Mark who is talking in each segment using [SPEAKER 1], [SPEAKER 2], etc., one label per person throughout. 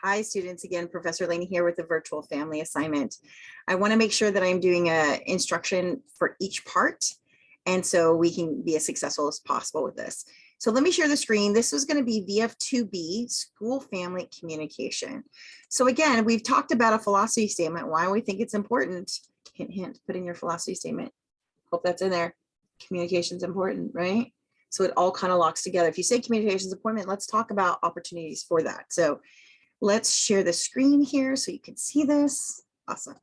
[SPEAKER 1] Hi students, again, Professor Laney here with the virtual family assignment. I want to make sure that I'm doing a instruction for each part, and so we can be as successful as possible with this. So let me share the screen. This is going to be VF2B, School Family Communication. So again, we've talked about a philosophy statement, why we think it's important. Hint, hint, put in your philosophy statement. Hope that's in there. Communication is important, right? So it all kind of locks together. If you say communication is important, let's talk about opportunities for that. So let's share the screen here so you can see this. Awesome.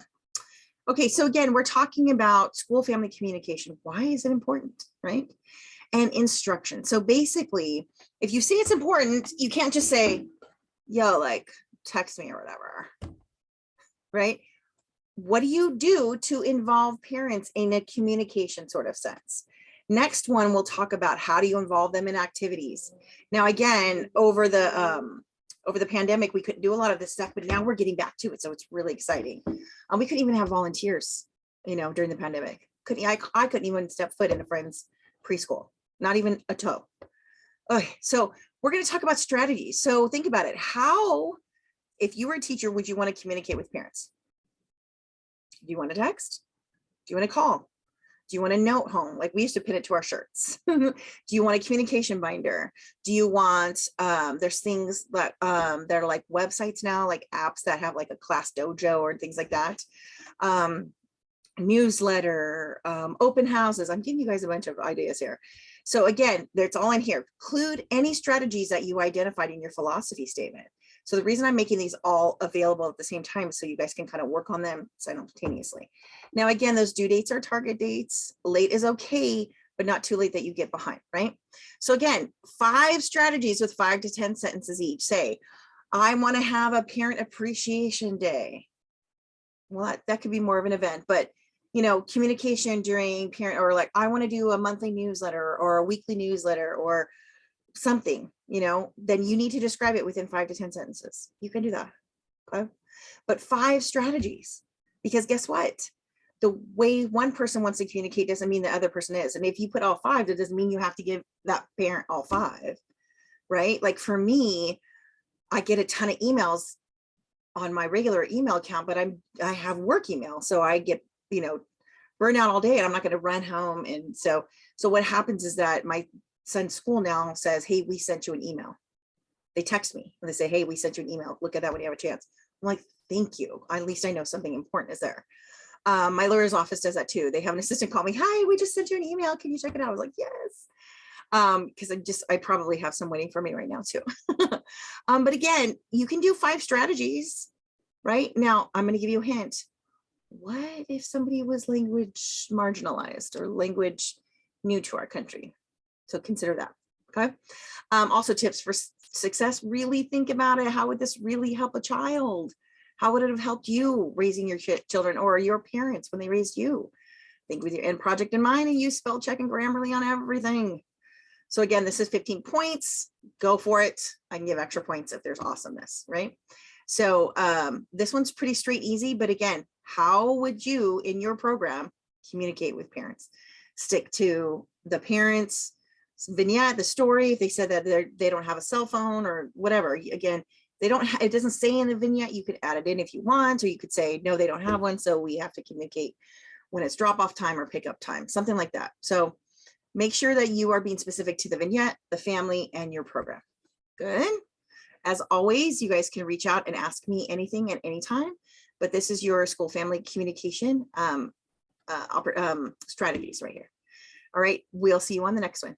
[SPEAKER 1] Okay, so again, we're talking about school family communication. Why is it important, right? And instruction. So basically, if you say it's important, you can't just say, yo, like text me or whatever, right? What do you do to involve parents in a communication sort of sense? Next one, we'll talk about how do you involve them in activities. Now, again, over the pandemic, we couldn't do a lot of this stuff, but now we're getting back to it. So it's really exciting. We couldn't even have volunteers, during the pandemic. I couldn't even step foot in a friend's preschool, not even a toe. Okay, so we're going to talk about strategies. So think about it. How, if you were a teacher, would you want to communicate with parents? Do you want to text? Do you want to call? Do you want a note home? Like we used to pin it to our shirts. Do you want a communication binder? Do you want, there's things that they're like websites now, like apps that have like a class dojo or things like that. Newsletter, open houses. I'm giving you guys a bunch of ideas here. So again, it's all in here. Include any strategies that you identified in your philosophy statement. So the reason I'm making these all available at the same time is so you guys can kind of work on them simultaneously. Now, again, those due dates are target dates. Late is okay, but not too late that you get behind, right? So again, 5 strategies with 5 to 10 sentences each. Say, I want to have a parent appreciation day. Well, that could be more of an event, but communication during parent, or like, I want to do a monthly newsletter or a weekly newsletter or something, then you need to describe it within 5 to 10 sentences. You can do that. Okay. But 5 strategies, because guess what? The way one person wants to communicate doesn't mean the other person is. And if you put all 5, that doesn't mean you have to give that parent all 5, right? Like for me, I get a ton of emails on my regular email account, but I have work email. So I get, burned out all day and I'm not going to run home. And so what happens is that my son's school now says, hey, we sent you an email. They text me and they say, hey, we sent you an email. Look at that when you have a chance. I'm like, thank you. At least I know something important is there. My lawyer's office does that too. They have an assistant call me. Hi, we just sent you an email. Can you check it out? I was like, yes. Because I probably have some waiting for me right now too. But again, you can do 5 strategies right now. I'm going to give you a hint. What if somebody was language marginalized or language new to our country? So consider that. Okay. Also tips for success. Really think about it. How would this really help a child? How would it have helped you raising your children or your parents when they raised you? Think with your end project in mind and use spell check and Grammarly on everything. So again, this is 15 points. Go for it. I can give extra points if there's awesomeness, right? So this one's pretty straight, easy, but again, how would you in your program communicate with parents? Stick to the parents' vignette, the story. If they said that they don't have a cell phone or whatever, again, it doesn't say in the vignette. You could add it in if you want, or you could say, no, they don't have one. So we have to communicate when it's drop off time or pick up time, something like that. So make sure that you are being specific to the vignette, the family, and your program. Good. As always, you guys can reach out and ask me anything at any time, but this is your school family communication strategies right here. All right, we'll see you on the next one.